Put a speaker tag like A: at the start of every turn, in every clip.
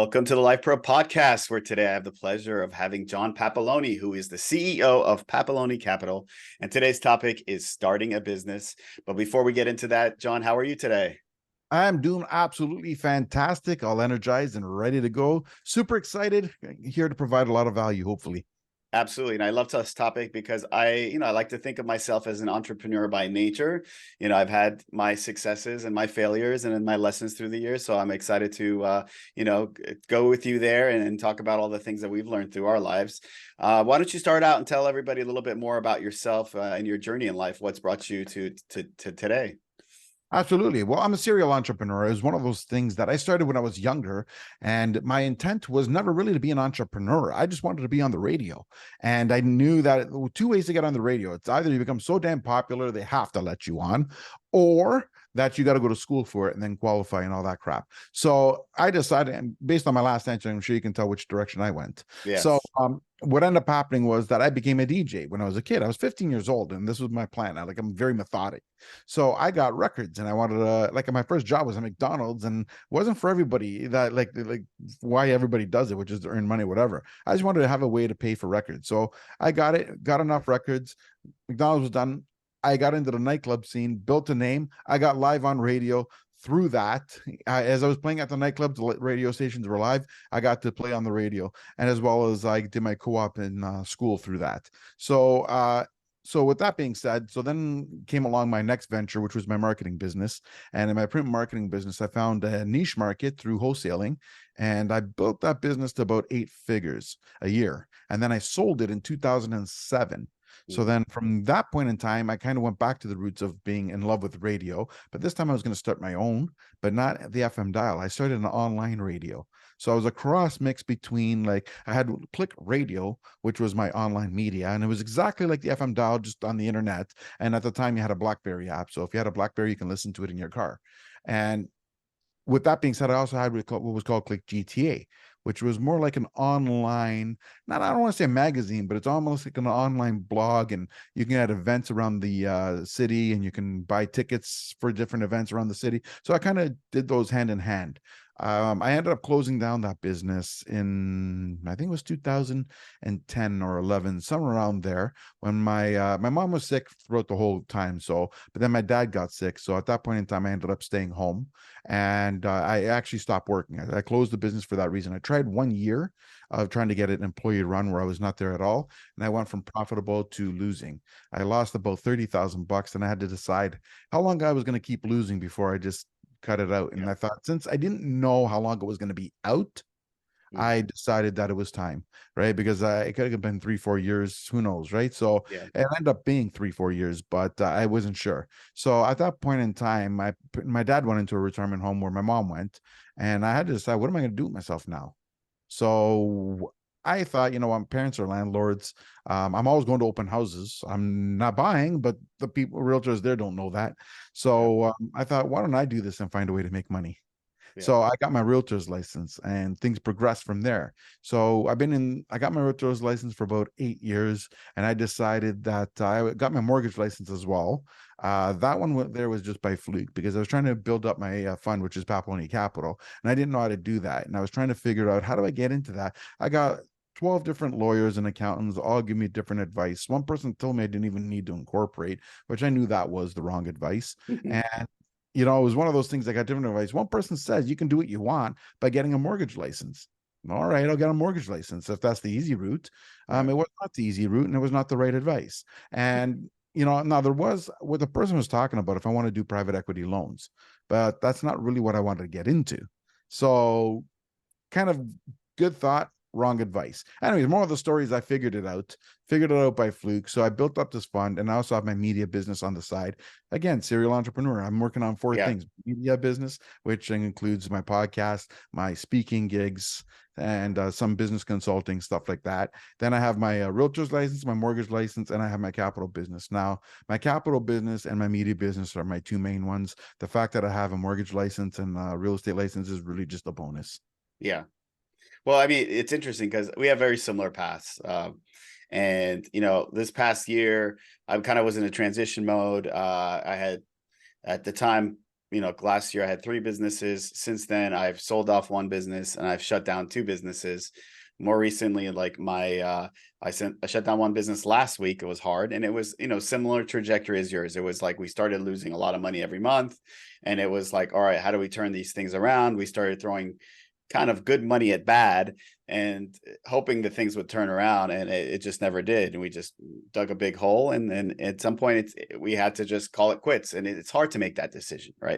A: Welcome to the LifePro podcast, where today I have the pleasure of having John Papaloni, who is the CEO of Papaloni Capital. And today's topic is starting a business. But before we get into that, John, how are you today?
B: I'm doing absolutely fantastic, all energized and ready to go. Super excited, here to provide a lot of value, hopefully.
A: Absolutely. And I love this topic because I like to think of myself as an entrepreneur by nature. I've had my successes and my failures and my lessons through the years. So I'm excited to, go with you there and talk about all the things that we've learned through our lives. Why don't you start out and tell everybody a little bit more about yourself and your journey in life? What's brought you to today?
B: Absolutely. Well, I'm a serial entrepreneur. It was one of those things that I started when I was younger, and my intent was never really to be an entrepreneur. I just wanted to be on the radio. And I knew that there were two ways to get on the radio. It's either you become so damn popular, they have to let you on, or that you got to go to school for it and then qualify and all that crap. So I decided, and based on my last answer, I'm sure you can tell which direction I went. So
A: Yes.
B: what ended up happening was that I became a DJ when I was a kid. I was 15 years old, and this was my plan. I'm very methodic. So I got records, and I wanted to, my first job was at McDonald's, and it wasn't for everybody that like why everybody does it, which is to earn money, whatever. I just wanted to have a way to pay for records. So I got enough records. McDonald's was done. I got into the nightclub scene, built a name. I got live on radio through that. As I was playing at the nightclubs, the radio stations were live. I got to play on the radio, and as well as I did my co-op in school through that. So with that being said, so then came along my next venture, which was my marketing business. And in my print marketing business, I found a niche market through wholesaling, and I built that business to about 8 figures a year. And then I sold it in 2007. So then from that point in time, I kind of went back to the roots of being in love with radio, but this time I was going to start my own, but not the FM dial. I started an online radio. So I was a cross mix between, I had Click Radio, which was my online media, and it was exactly like the FM dial, just on the internet. And at the time you had a BlackBerry app. So if you had a BlackBerry, you can listen to it in your car. And with that being said, I also had what was called Click GTA, which was more like an online, not, I don't want to say a magazine, but it's almost like an online blog. And you can add events around the city, and you can buy tickets for different events around the city. So I kind of did those hand in hand. I ended up closing down that business in, I think it was 2010 or 11, somewhere around there, when my mom was sick throughout the whole time. So, but then my dad got sick. So at that point in time, I ended up staying home, and I actually stopped working. I closed the business for that reason. I tried 1 year of trying to get an employee run where I was not there at all, and I went from profitable to losing. I lost about $30,000, and I had to decide how long I was going to keep losing before I just cut it out. And
A: Yeah.
B: I thought, since I didn't know how long it was going to be out, I decided that it was time, right? Because it could have been 3-4 years, who knows, right? So
A: Yeah.
B: it ended up being 3-4 years, but I wasn't sure. So at that point in time, my dad went into a retirement home where my mom went, and I had to decide, what am I going to do with myself now? So I thought, my parents are landlords. I'm always going to open houses. I'm not buying, but the people, realtors there, don't know that.
A: Yeah.
B: So I thought, why don't I do this and find a way to make money?
A: Yeah.
B: So I got my realtor's license, and things progressed from there. So I got my realtor's license for about 8 years, and I decided that I got my mortgage license as well. That one there was just by fluke, because I was trying to build up my fund, which is Papaloni Capital, and I didn't know how to do that. And I was trying to figure out, how do I get into that? I got 12 different lawyers and accountants all give me different advice. One person told me I didn't even need to incorporate, which I knew that was the wrong advice. And it was one of those things. I got different advice. One person says you can do what you want by getting a mortgage license. All right, I'll get a mortgage license if that's the easy route.
A: Right.
B: It was not the easy route, and it was not the right advice. And now there was what the person was talking about, if I want to do private equity loans, but that's not really what I wanted to get into. So kind of good thought, wrong advice. Anyways, more of the stories, I figured it out by fluke. So I built up this fund, and I also have my media business on the side. Again, serial entrepreneur. I'm working on four
A: Yeah.
B: things: media business, which includes my podcast, my speaking gigs, and some business consulting, stuff like that. Then I have my realtor's license, my mortgage license, and I have my capital business. Now, my capital business and my media business are my two main ones. The fact that I have a mortgage license and a real estate license is really just a bonus.
A: Yeah. Well, I mean, it's interesting because we have very similar paths. And this past year, I kind of was in a transition mode. I had, at the time, last year I had 3 businesses. Since then, I've sold off 1 business and I've shut down 2 businesses. More recently, like I shut down 1 business last week. It was hard, and it was similar trajectory as yours. It was like we started losing a lot of money every month, and it was like, all right, how do we turn these things around? We started throwing kind of good money at bad and hoping that things would turn around, and it just never did. And we just dug a big hole, and then at some point we had to just call it quits. And it's hard to make that decision, right?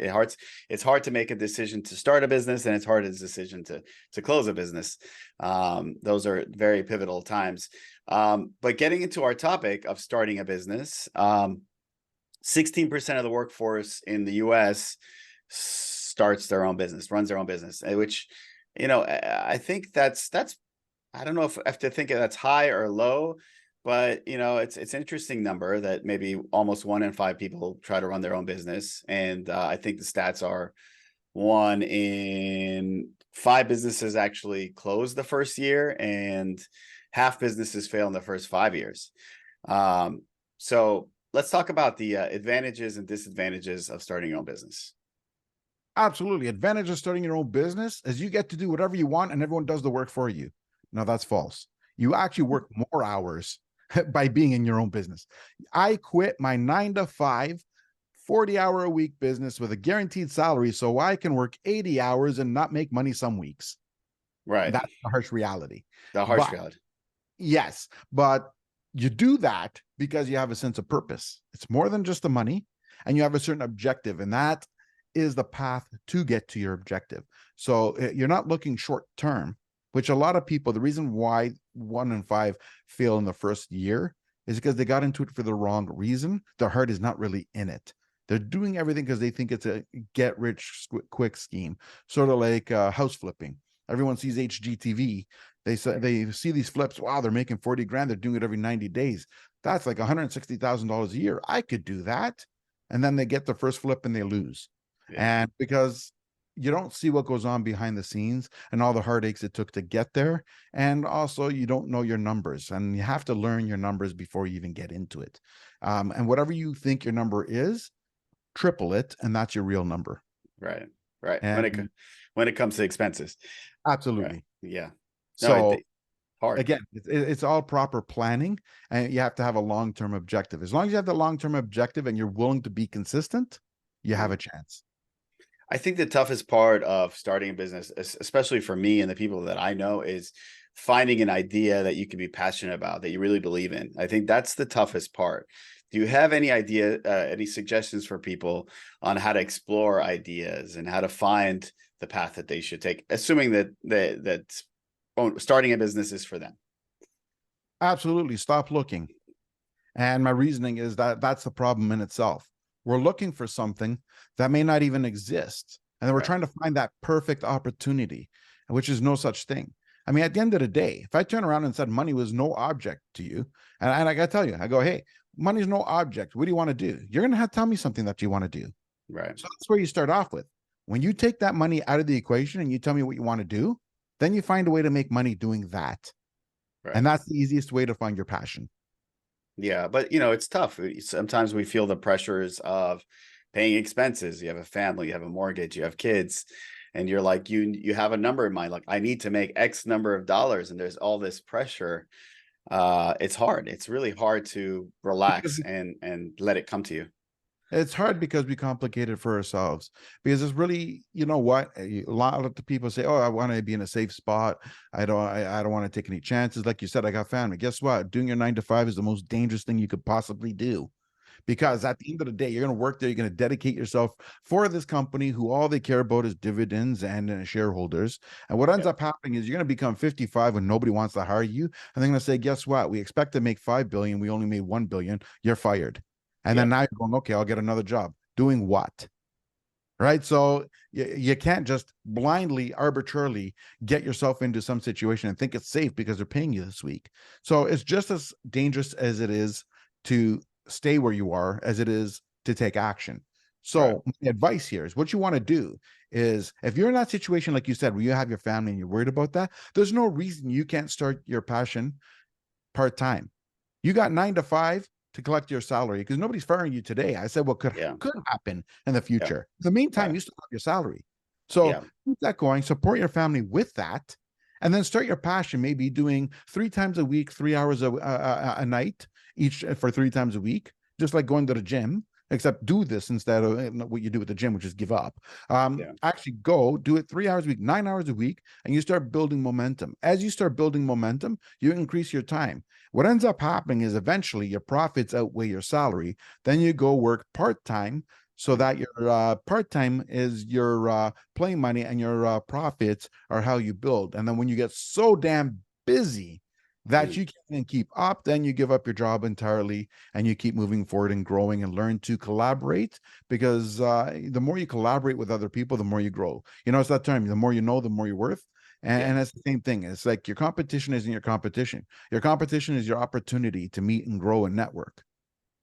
A: It's hard to make a decision to start a business, and it's hard a decision to close a business. Those are very pivotal times. But getting into our topic of starting a business, 16% of the workforce in the US starts their own business, runs their own business, which, I think that's, I don't know if I have to think that's high or low, but it's an interesting number that maybe almost 1 in 5 people try to run their own business. And I think the stats are 1 in 5 businesses actually close the first year, and half businesses fail in the first 5 years. So let's talk about the advantages and disadvantages of starting your own business.
B: Absolutely. Advantage of starting your own business is you get to do whatever you want and everyone does the work for you. No, that's false. You actually work more hours by being in your own business. I quit my 9 to 5, 40-hour-a-week business with a guaranteed salary so I can work 80 hours and not make money some weeks.
A: Right.
B: That's the harsh reality.
A: The harsh reality.
B: Yes, but you do that because you have a sense of purpose. It's more than just the money, and you have a certain objective, and that is the path to get to your objective. So you're not looking short term, which a lot of people, the reason why 1 in 5 fail in the first year is because they got into it for the wrong reason. Their heart is not really in it. They're doing everything because they think it's a get rich quick scheme, sort of like house flipping. Everyone sees HGTV. They see these flips. Wow, they're making 40 grand. They're doing it every 90 days. That's like $160,000 a year. I could do that. And then they get the first flip and they lose. Yeah. And because you don't see what goes on behind the scenes and all the heartaches it took to get there. And also you don't know your numbers, and you have to learn your numbers before you even get into it. And whatever you think your number is, triple it. And that's your real number.
A: Right. Right.
B: And
A: when it comes to expenses.
B: Absolutely.
A: Right. Yeah.
B: So
A: hard.
B: Again, it's all proper planning, and you have to have a long-term objective. As long as you have the long-term objective and you're willing to be consistent, you have a chance.
A: I think the toughest part of starting a business, especially for me and the people that I know, is finding an idea that you can be passionate about, that you really believe in. I think that's the toughest part. Do you have any any suggestions for people on how to explore ideas and how to find the path that they should take, assuming that starting a business is for them?
B: Absolutely. Stop looking. And my reasoning is that that's the problem in itself. We're looking for something that may not even exist. And then we're trying to find that perfect opportunity, which is no such thing. I mean, at the end of the day, if I turn around and said money was no object to you, and I got to tell you, I go, hey, money is no object. What do you want to do? You're going to have to tell me something that you want to do.
A: Right.
B: So that's where you start off with. When you take that money out of the equation and you tell me what you want to do, then you find a way to make money doing that. Right. And that's the easiest way to find your passion.
A: Yeah, but it's tough. Sometimes we feel the pressures of paying expenses. You have a family, you have a mortgage, you have kids, and you're like, you have a number in mind, like I need to make X number of dollars, and there's all this pressure. It's hard. It's really hard to relax and let it come to you.
B: It's hard because we complicate it for ourselves, because it's really, you know what, a lot of the people say, oh, I want to be in a safe spot. I don't want to take any chances. Like you said, I got family. Guess what? Doing your 9 to 5 is the most dangerous thing you could possibly do, because at the end of the day, you're going to work there. You're going to dedicate yourself for this company who all they care about is dividends and shareholders. And what ends up happening is you're going to become 55 when nobody wants to hire you. And they're going to say, guess what? We expect to make 5 billion. We only made 1 billion. You're fired. And then now you're going, okay, I'll get another job. Doing what? Right? So you can't just blindly, arbitrarily get yourself into some situation and think it's safe because they're paying you this week. So it's just as dangerous as it is to stay where you are as it is to take action. So my advice here is, what you want to do is, if you're in that situation, like you said, where you have your family and you're worried about that, there's no reason you can't start your passion part-time. You got 9 to 5. to collect your salary, because nobody's firing you today. I said what
A: Yeah.
B: could happen in the
A: Yeah.
B: future. In the meantime,
A: Right.
B: you still have your salary. So
A: Yeah.
B: keep that going, support your family with that, and then start your passion, maybe doing 3 times a week, 3 hours a night, each for 3 times a week, just like going to the gym, except do this instead of what you do at the gym, which is give up.
A: Yeah.
B: Actually go do it 3 hours a week, 9 hours a week, and you start building momentum. As you start building momentum, you increase your time. What ends up happening is eventually your profits outweigh your salary. Then you go work part-time, so that your part-time is your play money, and your profits are how you build. And then when you get so damn busy that
A: Mm.
B: you can't keep up, then you give up your job entirely and you keep moving forward and growing, and learn to collaborate, because the more you collaborate with other people, the more you grow. It's that term, the more you know, the more you're worth. And,
A: Yeah.
B: and that's the same thing. It's like your competition isn't your competition. Your competition is your opportunity to meet and grow and network.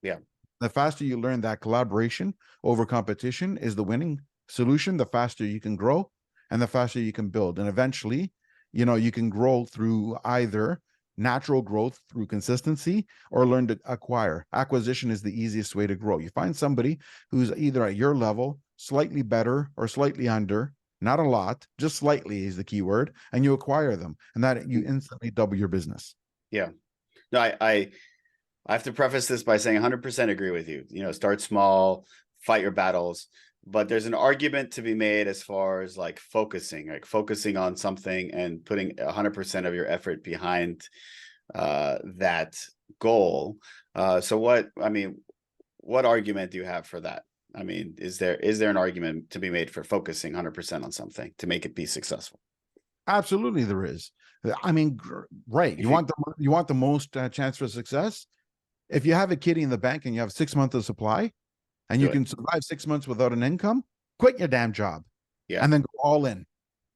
A: Yeah.
B: The faster you learn that collaboration over competition is the winning solution, the faster you can grow and the faster you can build. And eventually, you can grow through either natural growth through consistency, or learn to acquire. Acquisition is the easiest way to grow. You find somebody who's either at your level, slightly better, or slightly under, not a lot, just slightly is the key word, and you acquire them, and that you instantly double your business.
A: Yeah. No, I have to preface this by saying 100% agree with you. Start small, fight your battles, but there's an argument to be made as far as like focusing on something and putting 100% of your effort behind that goal. So what argument do you have for that? I mean, is there an argument to be made for focusing 100% on something to make it be successful?
B: Absolutely, there is. I mean, right.
A: If you
B: You want the most chance for success. If you have a kitty in the bank and you have 6 months of supply, and
A: do
B: you
A: it.
B: can survive 6 months without an income, quit your damn job
A: Yeah,
B: and then go all in.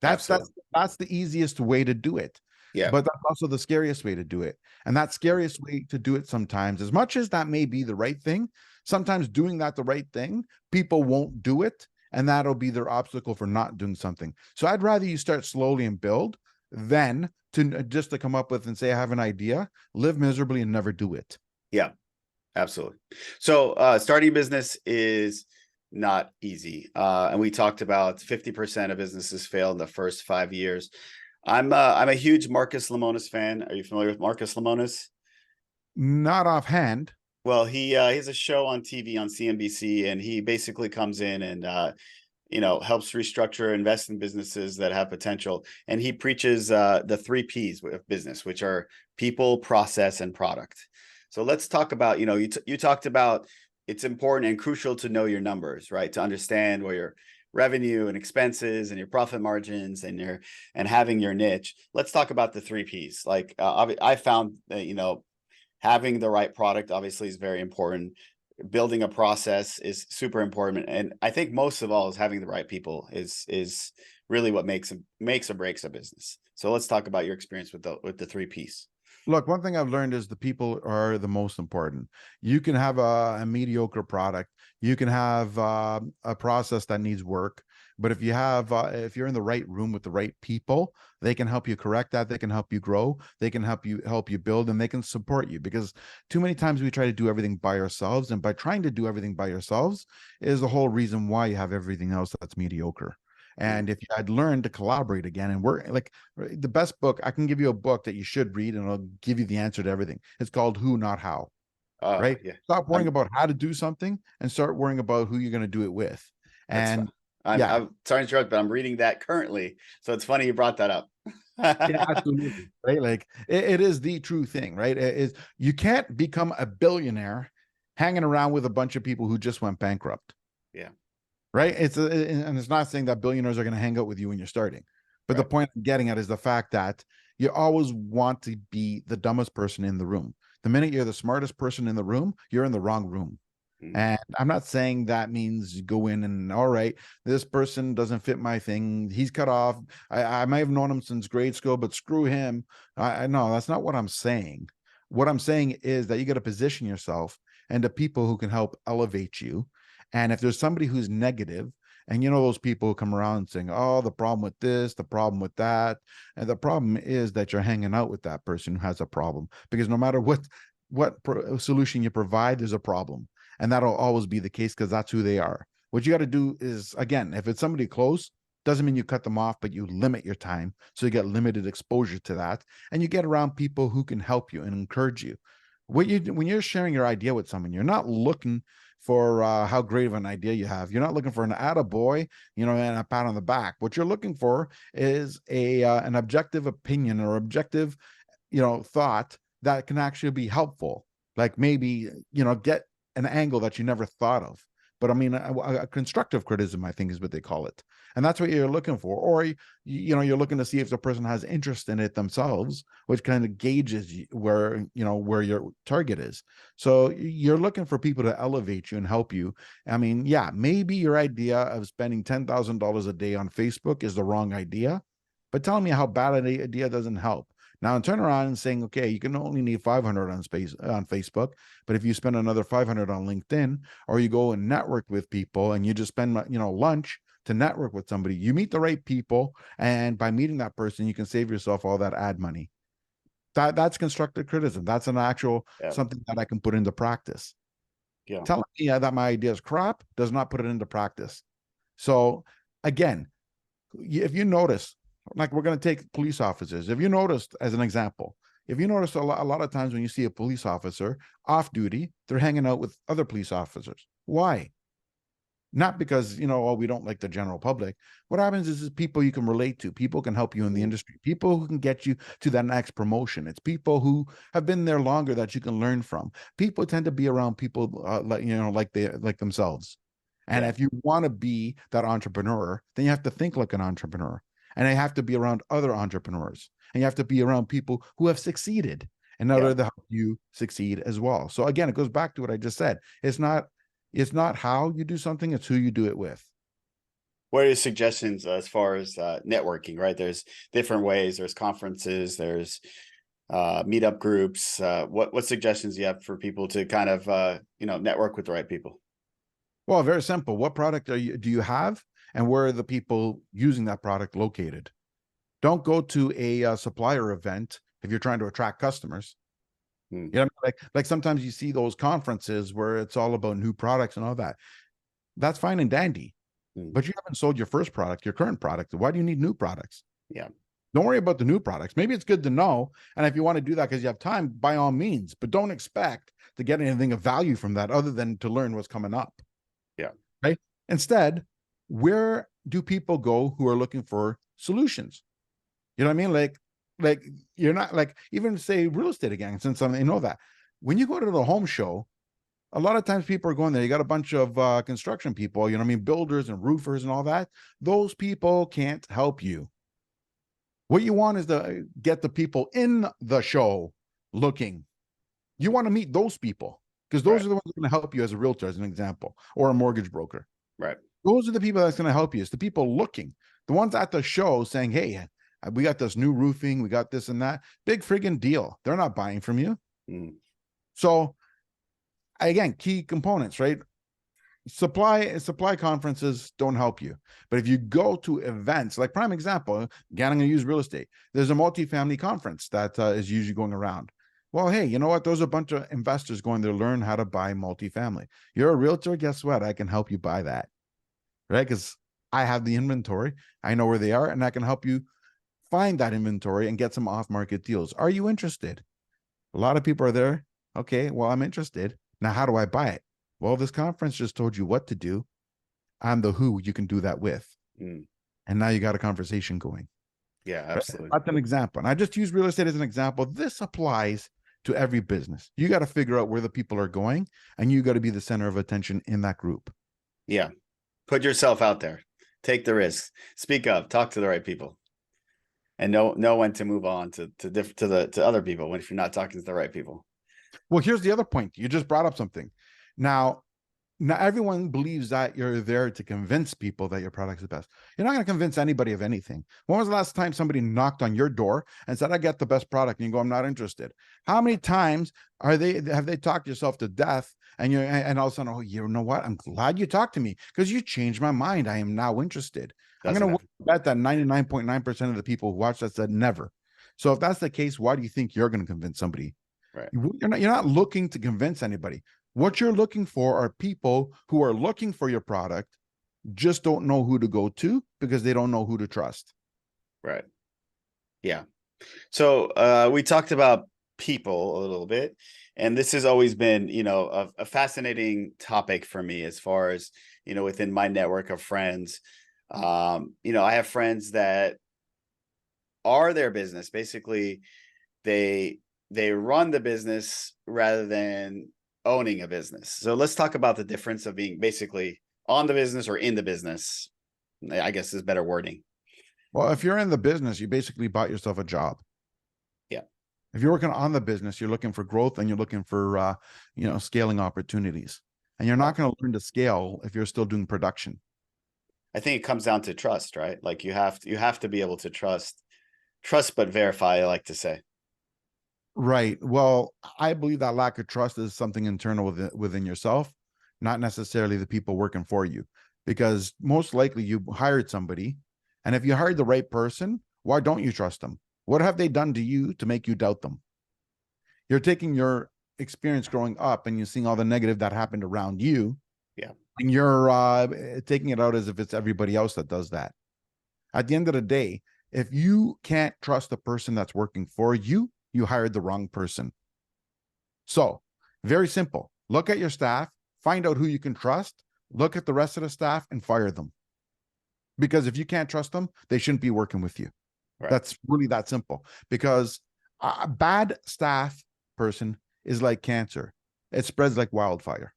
B: That's
A: absolutely.
B: that's the easiest way to do it.
A: Yeah.
B: But that's also the scariest way to do it. And that scariest way to do it sometimes, as much as that may be the right thing, sometimes doing that the right thing, people won't do it. And that'll be their obstacle for not doing something. So I'd rather you start slowly and build than to just to come up with and say, I have an idea, live miserably and never do it.
A: Yeah. Absolutely. So starting a business is not easy. And we talked about 50% of businesses fail in the first 5 years. I'm a huge Marcus Lemonis fan. Are you familiar with Marcus Lemonis?
B: Not offhand.
A: Well, he has a show on TV on CNBC, and he basically comes in and helps restructure, invest in businesses that have potential. And he preaches the 3 Ps of business, which are people, process, and product. So let's talk about, you talked about it's important and crucial to know your numbers, right? To understand where your revenue and expenses and your profit margins and having your niche. Let's talk about the 3 Ps. Like I found that, having the right product obviously is very important. Building a process is super important, and I think most of all is having the right people is really what makes or breaks a business. So let's talk about your experience with the 3 Ps.
B: Look, one thing I've learned is the people are the most important. You can have a mediocre product. You can have a process that needs work. But if you're in the right room with the right people, they can help you correct that. They can help you grow. They can help you build, and they can support you. Because too many times we try to do everything by ourselves, and by trying to do everything by yourselves is the whole reason why you have everything else that's mediocre.
A: Mm.
B: And if you had learned to collaborate again and work, like the best book, I can give you a book that you should read, and it'll give you the answer to everything. It's called Who, Not How, right?
A: Yeah.
B: Stop worrying
A: I'm
B: about how to do something and start worrying about who you're going to do it with.
A: that's
B: And yeah,
A: I'm sorry to interrupt, but I'm reading that currently. So it's funny you brought that up.
B: yeah, absolutely. Right. Like it is the true thing, right? It is, you can't become a billionaire hanging around with a bunch of people who just went bankrupt.
A: Yeah.
B: Right. And it's not saying that billionaires are going to hang out with you when you're starting. But the
A: Right.
B: point I'm getting at is the fact that you always want to be the dumbest person in the room. The minute you're the smartest person in the room, you're in the wrong room.
A: Mm.
B: And I'm not saying that means you go in and, all right, this person doesn't fit my thing. He's cut off. I might have known him since grade school, but screw him. I know that's not what I'm saying. What I'm saying is that you got to position yourself and the people who can help elevate you. And if there's somebody who's negative, and those people who come around saying, oh, the problem with this, the problem with that. And the problem is that you're hanging out with that person who has a problem. Because no matter what solution you provide, there's a problem. And that'll always be the case because that's who they are. What you got to do is, again, if it's somebody close, doesn't mean you cut them off, but you limit your time. So you get limited exposure to that. And you get around people who can help you and encourage you. When you're sharing your idea with someone, you're not looking for how great of an idea you have. You're not looking for an attaboy, and a pat on the back. What you're looking for is an objective opinion or objective, thought that can actually be helpful. Like maybe, get an angle that you never thought of. But I mean, a constructive criticism, I think, is what they call it. And that's what you're looking for. Or, you're looking to see if the person has interest in it themselves, which kind of gauges where your target is. So you're looking for people to elevate you and help you. I mean, yeah, maybe your idea of spending $10,000 a day on Facebook is the wrong idea, but tell me how bad an idea doesn't help. Now, turn around and saying, okay, you can only need 500 on Facebook, but if you spend another 500 on LinkedIn, or you go and network with people and you just spend, lunch to network with somebody, you meet the right people. And by meeting that person, you can save yourself all that ad money. That's constructive criticism. That's an actual something that I can put into practice.
A: Yeah.
B: Telling me that my idea is crap does not put it into practice. So again, if you notice, like we're going to take police officers. If you noticed, as an example, if you notice a lot of times when you see a police officer off duty, they're hanging out with other police officers. Why? Not because, we don't like the general public. What happens is people you can relate to. People can help you in the industry. People who can get you to that next promotion. It's people who have been there longer that you can learn from. People tend to be around people like themselves. And if you want to be that entrepreneur, then you have to think like an entrepreneur. And you have to be around other entrepreneurs. And you have to be around people who have succeeded in order to help you succeed as well. So again, it goes back to what I just said. It's not how you do something, it's who you do it with.
A: What are your suggestions as far as networking, right? There's different ways. There's conferences, there's meetup groups. What suggestions do you have for people to kind of, network with the right people?
B: Well, very simple. What product do you have? And where are the people using that product located? Don't go to a supplier event if you're trying to attract customers. Like sometimes you see those conferences where it's all about new products and all that. That's fine and dandy, but you haven't sold your first product, your current product. Why do you need new products?
A: Yeah.
B: Don't worry about the new products. Maybe it's good to know. And if you want to do that because you have time, by all means, but don't expect to get anything of value from that other than to learn what's coming up.
A: Yeah.
B: Right. Instead, where do people go who are looking for solutions? You know what I mean? Like you're not like, even say real estate again, since I know that when you go to the home show, a lot of times people are going there. You got a bunch of construction people, builders and roofers and all that. Those people can't help you. What you want is to get the people in the show looking. You want to meet those people because those are the ones that are going to help you as a realtor, as an example, or a mortgage broker.
A: Right.
B: Those are the people that's going to help you. It's the people looking, the ones at the show saying, hey, we got this new roofing, we got this and that. Big friggin' deal. They're not buying from you. So again, key components, right? Supply conferences don't help you. But if you go to events, like prime example, again, I'm going to use real estate. There's a multifamily conference that is usually going around. Well, hey, you know what? There's a bunch of investors going there to learn how to buy multifamily. You're a realtor, guess what? I can help you buy that. Right? Because I have the inventory, I know where they are, and I can help you find that inventory and get some off-market deals. Are you interested? A lot of people are there. Okay, well, I'm interested. Now, how do I buy it? Well, this conference just told you what to do. I'm the who you can do that with. And now you got a conversation going.
A: Yeah, absolutely.
B: That's an example. And I just use real estate as an example. This applies to every business. You got to figure out where the people are going, and you got to be the center of attention in that group.
A: Yeah. Put yourself out there. Take the risks. Speak up. Talk to the right people. And know when to move on to other people if you're not talking to the right people.
B: Well, here's the other point. You just brought up something. Now everyone believes that you're there to convince people that your product is the best. You're not going to convince anybody of anything. When was the last time somebody knocked on your door and said, I got the best product, and you go, I'm not interested? How many times have they talked yourself to death, and all of a sudden, oh, you know what? I'm glad you talked to me because you changed my mind. I am now interested. I'm going to bet that 99.9% of the people who watched that said never. So if that's the case, why do you think you're going to convince somebody?
A: Right.
B: You're not looking to convince anybody. What you're looking for are people who are looking for your product, just don't know who to go to because they don't know who to trust.
A: Right. Yeah. So we talked about people a little bit, and this has always been, a fascinating topic for me as far as, within my network of friends. I have friends that are their business. Basically, they they run the business rather than owning a business. So let's talk about the difference of being basically on the business or in the business. I guess is better wording.
B: Well, if you're in the business, you basically bought yourself a job.
A: Yeah.
B: If you're working on the business, you're looking for growth and you're looking for scaling opportunities. And you're
A: Yeah.
B: not going to learn to scale if you're still doing production.
A: I think it comes down to trust, right? Like you have to be able to trust but verify, I like to say.
B: Right. Well, I believe that lack of trust is something internal within yourself, not necessarily the people working for you. Because most likely you hired somebody, and if you hired the right person, why don't you trust them? What have they done to you to make you doubt them? You're taking your experience growing up and you're seeing all the negative that happened around you,
A: Yeah.
B: and you're taking it out as if it's everybody else that does that. At the end of the day, if you can't trust the person that's working for you, you hired the wrong person. So, very simple. Look at your staff, find out who you can trust, look at the rest of the staff and fire them. Because if you can't trust them, they shouldn't be working with you.
A: Right.
B: That's really that simple. Because a bad staff person is like cancer, it spreads like wildfire.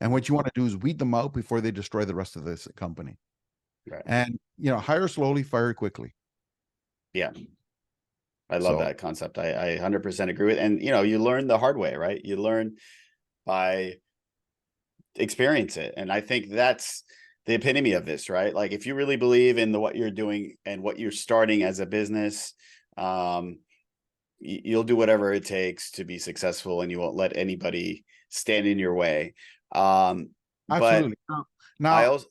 B: And what you want to do is weed them out before they destroy the rest of this company.
A: Right.
B: And, hire slowly, fire quickly.
A: Yeah. I love
B: So,
A: that concept. I 100% agree with, and you learn the hard way, right? You learn by experience it. And I think that's the epitome of this, right? Like if you really believe in what you're doing and what you're starting as a business, um, you'll do whatever it takes to be successful and you won't let anybody stand in your way. But
B: absolutely.
A: I
B: Now,
A: also,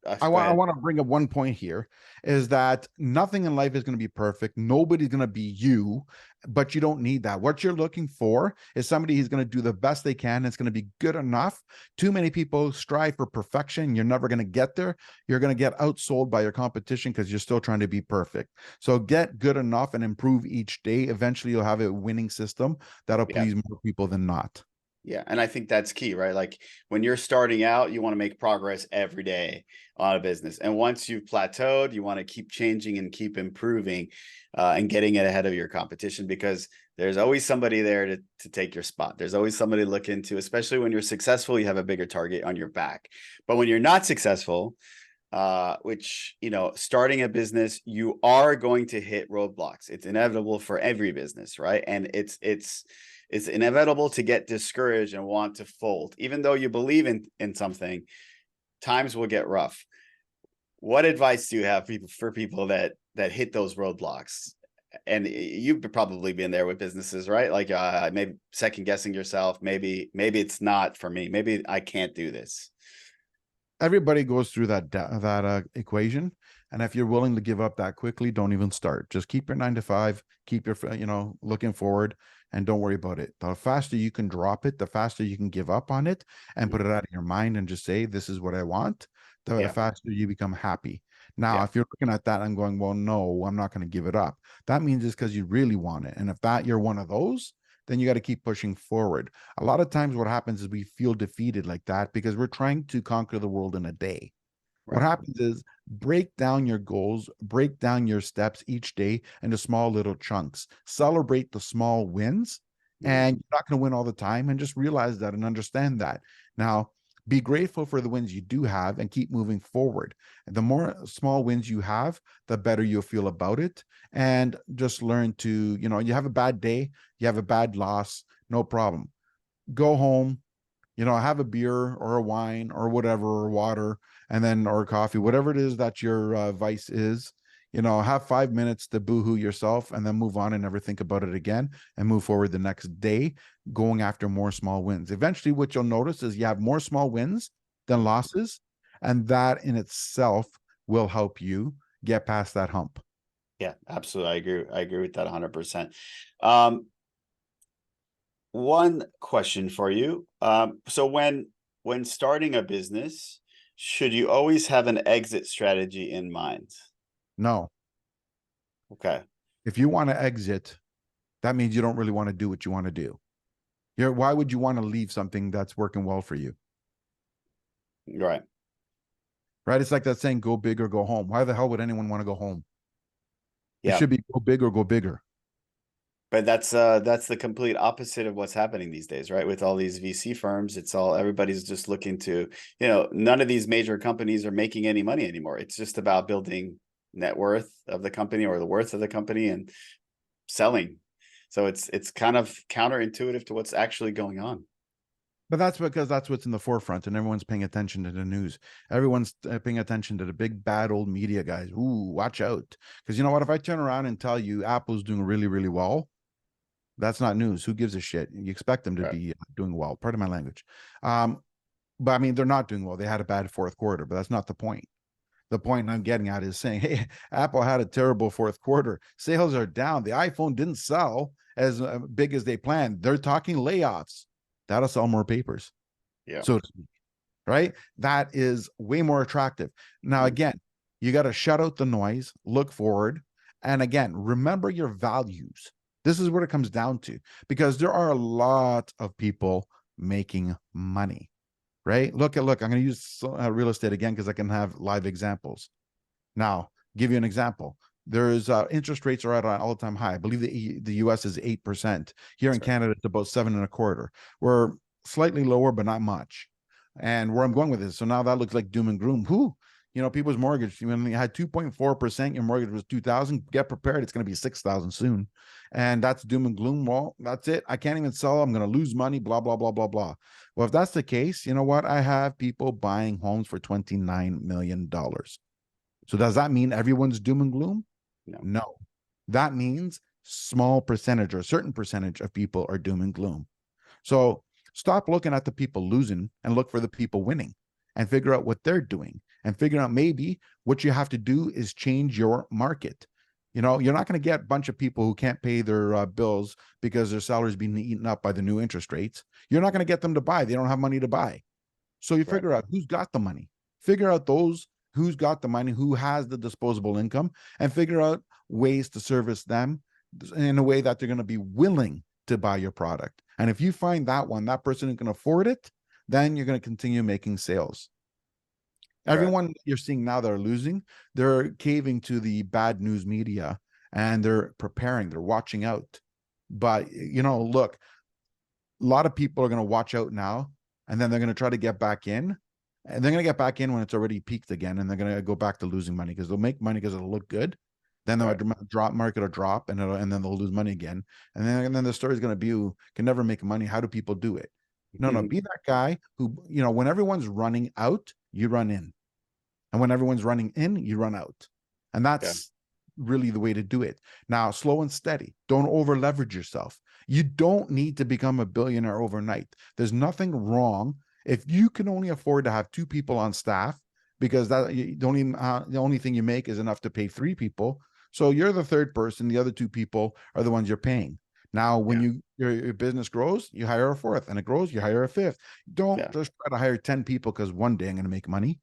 B: I
A: go
B: want I
A: ahead.
B: want to bring up one point here is that nothing in life is going to be perfect. Nobody's going to be you, but you don't need that. What you're looking for is somebody who's going to do the best they can. It's going to be good enough. Too many people strive for perfection. You're never going to get there. You're going to get outsold by your competition because you're still trying to be perfect. So get good enough and improve each day. Eventually, you'll have a winning system that'll
A: Yeah.
B: please more people than not.
A: Yeah, and I think that's key, right? Like when you're starting out, you want to make progress every day on a business. And once you've plateaued, you want to keep changing and keep improving and getting it ahead of your competition because there's always somebody there to take your spot. There's always somebody to look into, especially when you're successful, you have a bigger target on your back. But when you're not successful, which, starting a business, you are going to hit roadblocks. It's inevitable for every business, right? And it's inevitable to get discouraged and want to fold, even though you believe in something. Times will get rough. What advice do you have for people that hit those roadblocks? And you've probably been there with businesses, right? Like maybe second guessing yourself. Maybe it's not for me. Maybe I can't do this.
B: Everybody goes through that equation, and if you're willing to give up that quickly, don't even start. Just keep your 9 to 5, keep your looking forward, and don't worry about it. The faster you can drop it, the faster you can give up on it and put it out of your mind and just say, this is what I want, the
A: Yeah.
B: faster you become happy. Now,
A: Yeah.
B: if you're looking at that and going, well, no, I'm not going to give it up, that means it's because you really want it. And if that you're one of those, then you got to keep pushing forward. A lot of times what happens is we feel defeated like that because we're trying to conquer the world in a day. What
A: Right.
B: happens is break down your goals, break down your steps each day into small little chunks. Celebrate the small wins,
A: Mhm.
B: and you're not going to win all the time, and just realize that and understand that. Now, be grateful for the wins you do have and keep moving forward. The more small wins you have, the better you'll feel about it. And just learn to, you have a bad day, you have a bad loss, no problem. Go home, have a beer or a wine or whatever, or water, and then, or coffee, whatever it is that your vice is, have 5 minutes to boohoo yourself and then move on and never think about it again and move forward the next day, going after more small wins. Eventually, what you'll notice is you have more small wins than losses, and that in itself will help you get past that hump.
A: Yeah, absolutely. I agree with that 100%. Um, one question for you. So when starting a business, should you always have an exit strategy in mind?
B: No.
A: Okay.
B: If you want to exit, that means you don't really want to do what you want to do. Why would you want to leave something that's working well for you?
A: Right.
B: Right? It's like that saying, go big or go home. Why the hell would anyone want to go home? It
A: Yeah.
B: should be go big or go bigger.
A: But that's the complete opposite of what's happening these days, right? With all these VC firms, it's all everybody's just looking to, none of these major companies are making any money anymore. It's just about building net worth of the company or the worth of the company and selling. So it's kind of counterintuitive to what's actually going on.
B: But that's because that's what's in the forefront, and everyone's paying attention to the news. Everyone's paying attention to the big bad old media guys. Ooh, watch out! Because you know what? If I turn around and tell you Apple's doing really, really well, that's not news. Who gives a shit? You expect them to
A: Right.
B: be doing well. Pardon my language. But I mean, they're not doing well. They had a bad fourth quarter, but that's not the point. The point I'm getting at is saying, hey, Apple had a terrible fourth quarter. Sales are down. The iPhone didn't sell as big as they planned. They're talking layoffs. That'll sell more papers,
A: Yeah.
B: so to speak, right? That is way more attractive. Now,
A: Mhm.
B: again, you got to shut out the noise, look forward, and again, remember your values. This is what it comes down to, because there are a lot of people making money, right? Look, I'm going to use real estate again because I can have live examples. Now, give you an example. There's interest rates are at an all-time high. I believe the U.S. is 8%. Here in
A: That's right.
B: Canada, it's about 7.25. We're slightly lower, but not much. And where I'm going with this, so now that looks like doom and gloom. Who, people's mortgage, when you had 2.4%, your mortgage was 2,000. Get prepared, it's going to be 6,000 soon, and that's doom and gloom. Well, that's it. I can't even sell. I'm going to lose money. Blah blah blah blah blah. Well, if that's the case, you know what? I have people buying homes for $29 million. So does that mean everyone's doom and gloom?
A: No.
B: No. That means small percentage or a certain percentage of people are doom and gloom. So stop looking at the people losing and look for the people winning and figure out what they're doing and figure out maybe what you have to do is change your market. You're not going to get a bunch of people who can't pay their bills because their salary's being eaten up by the new interest rates. You're not going to get them to buy. They don't have money to buy. So you
A: Right.
B: figure out who's got the money, figure out those who's got the money, who has the disposable income, and figure out ways to service them in a way that they're going to be willing to buy your product. And if you find that person who can afford it, then you're going to continue making sales.
A: Right.
B: Everyone you're seeing now that are losing, they're caving to the bad news media and they're preparing, they're watching out. But, look, a lot of people are going to watch out now and then they're going to try to get back in, and they're going to get back in when it's already peaked again, and they're going to go back to losing money because they'll make money because it'll look good. Then the
A: Right.
B: market will drop, and then they'll lose money again. And then the story is going to be, you can never make money. How do people do it? No, be that guy who, when everyone's running out, you run in. And when everyone's running in, you run out. And
A: Yeah.
B: that's really the way to do it. Now, slow and steady. Don't over leverage yourself. You don't need to become a billionaire overnight. There's nothing wrong if you can only afford to have 2 people on staff, because that you don't even the only thing you make is enough to pay 3 people. So you're the third person. The other 2 people are the ones you're paying. Now, when
A: Yeah.
B: your business grows, you hire a fourth, and it grows, you hire a fifth. Don't
A: Yeah.
B: just try to hire 10 people because one day I'm going to make money.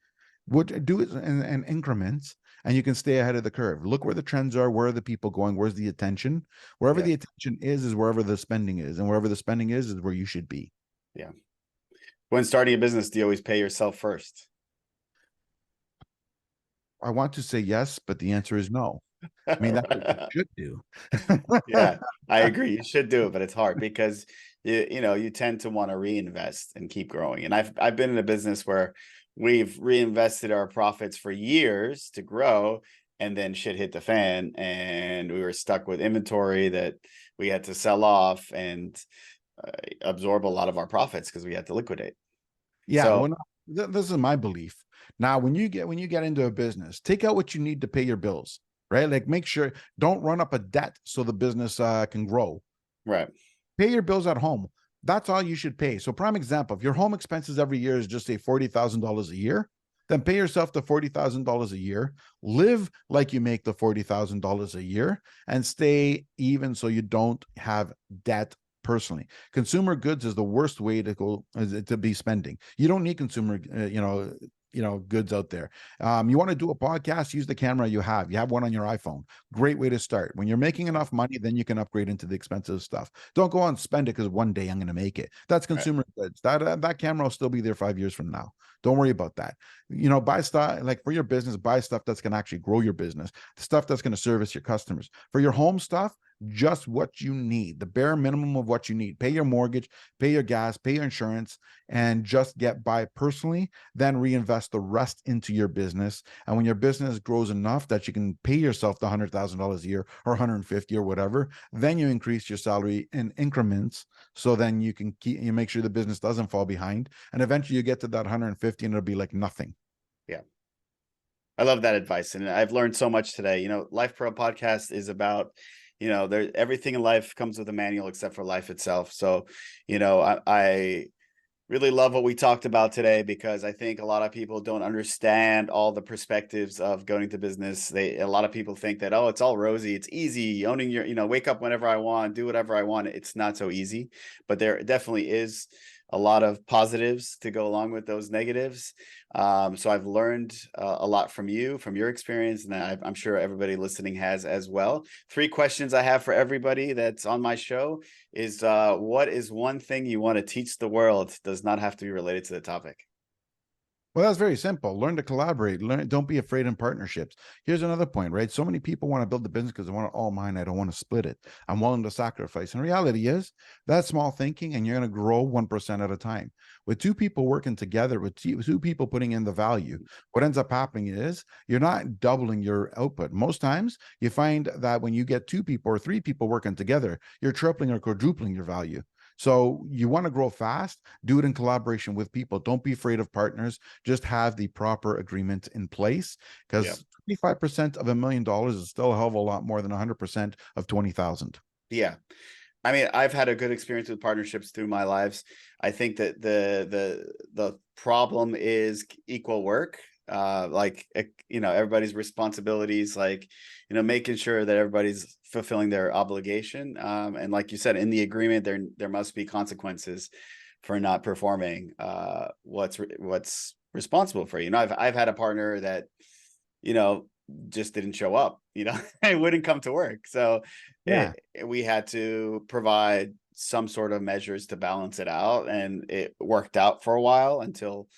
B: Would do it in increments, and you can stay ahead of the curve. Look where the trends are, where are the people going, where's the attention. Wherever
A: Yeah.
B: the attention is wherever the spending is, and wherever the spending is where you should be.
A: Yeah. When starting a business, do you always pay yourself first?
B: I want to say yes, but the answer is no. I mean, that's what you should do.
A: Yeah, I agree. You should do it, but it's hard because you tend to want to reinvest and keep growing. And I've been in a business where we've reinvested our profits for years to grow, and then shit hit the fan, and we were stuck with inventory that we had to sell off and absorb a lot of our profits because we had to liquidate.
B: Yeah,
A: So
B: well, this is my belief. Now, when you get into a business, take out what you need to pay your bills, right? Like, make sure, don't run up a debt so the business can grow.
A: right,
B: Pay your bills at home. That's all you should pay. So, prime example, if your home expenses every year is just say $40,000 a year, then pay yourself the $40,000 a year, live like you make the $40,000 a year, and stay even so you don't have debt personally. Consumer goods is the worst way to go, to be spending. You don't need consumer, goods out there. You want to do a podcast, use the camera you have. You have one on your iPhone. Great way to start. When you're making enough money, then you can upgrade into the expensive stuff. Don't go out and spend it because one day I'm going to make it. That's
A: Right.
B: consumer goods. That camera will still be there 5 years from now. Don't worry about that. Buy stuff like for your business, buy stuff that's going to actually grow your business, stuff that's going to service your customers. For your home stuff, just what you need, the bare minimum of what you need. Pay your mortgage, pay your gas, pay your insurance, and just get by personally, then reinvest the rest into your business. And when your business grows enough that you can pay yourself the $100,000 a year or 150 or whatever, then you increase your salary in increments. So then you make sure the business doesn't fall behind. And eventually you get to that 150 and it'll be like nothing.
A: Yeah. I love that advice. And I've learned so much today. LifePro podcast is about, everything in life comes with a manual except for life itself. So, I really love what we talked about today, because I think a lot of people don't understand all the perspectives of going into business. A lot of people think that, oh, it's all rosy, it's easy, owning your, wake up whenever I want, do whatever I want. It's not so easy, but there definitely is a lot of positives to go along with those negatives. So I've learned a lot from you, from your experience, and I'm sure everybody listening has as well. 3 questions I have for everybody that's on my show is, what is one thing you want to teach the world? Does not have to be related to the topic.
B: Well, that's very simple. Learn to collaborate. Don't be afraid in partnerships. Here's another point, right? So many people want to build the business because they want it all mine. I don't want to split it. I'm willing to sacrifice. And reality is that's small thinking, and you're going to grow 1% at a time. With 2 people working together, with 2 people putting in the value, what ends up happening is you're not doubling your output. Most times you find that when you get 2 people or 3 people working together, you're tripling or quadrupling your value. So you want to grow fast, do it in collaboration with people. Don't be afraid of partners. Just have the proper agreement in place, because 25% of $1 million is still a hell of a lot more than 100% of 20,000.
A: Yeah. I mean, I've had a good experience with partnerships through my lives. I think that the problem is equal work. Everybody's responsibilities, making sure that everybody's fulfilling their obligation. And like you said, in the agreement, there must be consequences for not performing what's responsible for you. I've had a partner that, just didn't show up, it wouldn't come to work. So
B: Yeah.
A: we had to provide some sort of measures to balance it out. And it worked out for a while until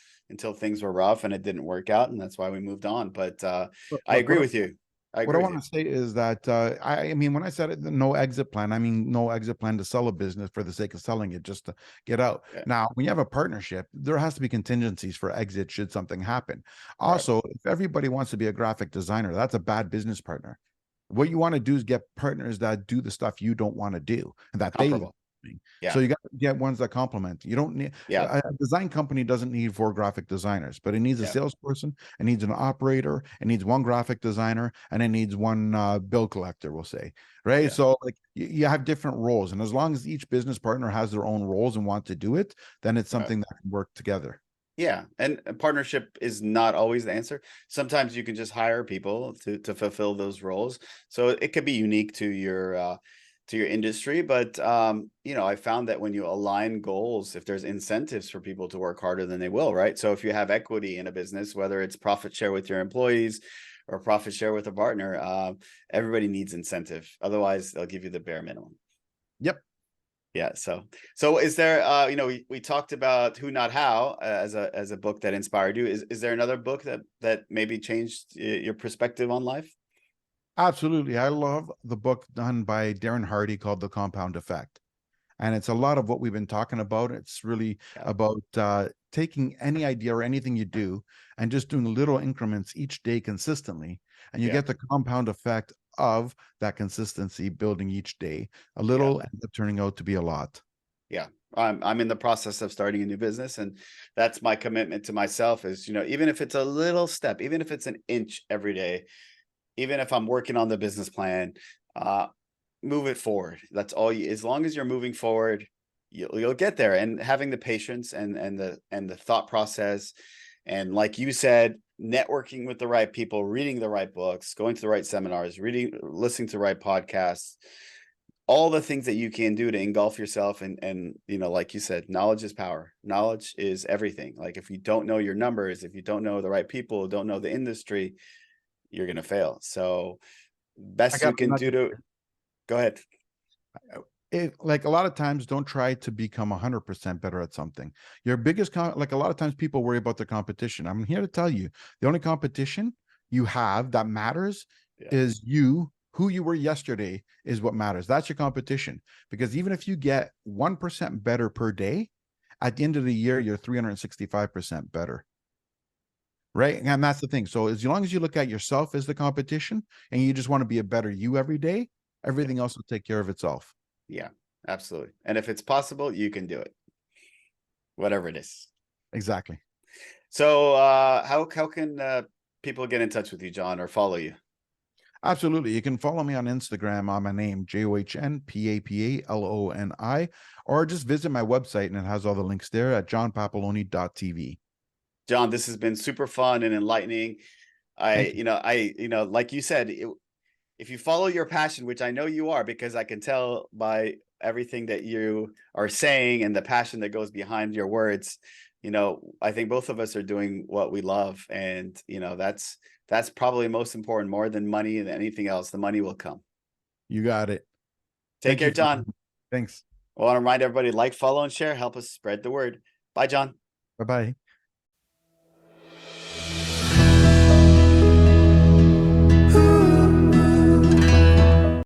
A: things were rough, and it didn't work out. And that's why we moved on. But I
B: But
A: agree with you. I
B: what I
A: agree with
B: want
A: you.
B: to say is that I mean, when I said it, no exit plan, I mean no exit plan to sell a business for the sake of selling it, just to get out.
A: Yeah.
B: Now, when you have a partnership, there has to be contingencies for exit should something happen.
A: Right.
B: Also, if everybody wants to be a graphic designer, that's a bad business partner. What you want to do is get partners that do the stuff you don't want to do and that they love
A: Comparable.
B: doing.
A: Yeah.
B: So you got to get ones that complement. You don't need
A: Yeah.
B: a design company doesn't need 4 graphic designers, but it needs a
A: Yeah.
B: salesperson, it needs an operator, it needs 1 graphic designer, and it needs 1 bill collector, we'll say. Right.
A: Yeah.
B: So like you have different roles. And as long as each business partner has their own roles and want to do it, then it's
A: Right.
B: something that can work together.
A: Yeah, and a partnership is not always the answer. Sometimes you can just hire people to fulfill those roles. So it could be unique to your industry, but I found that when you align goals, if there's incentives for people to work harder, then they will, right? So if you have equity in a business, whether it's profit share with your employees or profit share with a partner, everybody needs incentive. Otherwise, they'll give you the bare minimum.
B: Yep.
A: Yeah. So is there, we talked about Who Not How as a book that inspired you. Is there another book that maybe changed your perspective on life?
B: Absolutely. I love the book done by Darren Hardy called The Compound Effect. And it's a lot of what we've been talking about. It's really
A: Yeah.
B: about taking any idea or anything you do and just doing little increments each day consistently. And you
A: Yeah.
B: get the compound effect of that consistency building each day. A
A: Yeah.
B: little ends up turning out to be a lot.
A: Yeah. I'm in the process of starting a new business, and that's my commitment to myself is, even if it's a little step, even if it's an inch every day, even if I'm working on the business plan, move it forward. That's all as long as you're moving forward, you'll get there. And having the patience and the thought process, and like you said, networking with the right people, reading the right books, going to the right seminars, listening to the right podcasts, all the things that you can do to engulf yourself. And, you know, like you said, knowledge is power. Knowledge is everything. Like if you don't know your numbers, if you don't know the right people, don't know the industry, you're going to fail. So
B: I
A: best
B: got
A: you can do to go ahead.
B: like a lot of times, don't try to become 100% better at something. Your biggest like a lot of times people worry about the competition. I'm here to tell you, the only competition you have that matters
A: Yeah.
B: is you. Who you were yesterday is what matters. That's your competition. Because even if you get 1% better per day, at the end of the year, you're 365% better. Right. And that's the thing. So as long as you look at yourself as the competition and you just want to be a better you every day,
A: Yeah.
B: everything else will take care of itself.
A: Yeah, absolutely. And if it's possible, you can do it, whatever it is.
B: Exactly.
A: So how can people get in touch with you, John, or follow you?
B: Absolutely. You can follow me on Instagram on my name, JOHNPAPALONI, or just visit my website and it has all the links there at johnpapaloni.tv.
A: John, this has been super fun and enlightening.
B: Thank you.
A: Like you said, if you follow your passion, which I know you are, because I can tell by everything that you are saying and the passion that goes behind your words, you know, I think both of us are doing what we love. And, you know, that's probably most important, more than money and anything else. The money will come.
B: You got it.
A: Take
B: Thank
A: care,
B: you.
A: John.
B: Thanks.
A: I want to remind everybody, like, follow, and share. Help us spread the word. Bye, John.
B: Bye bye.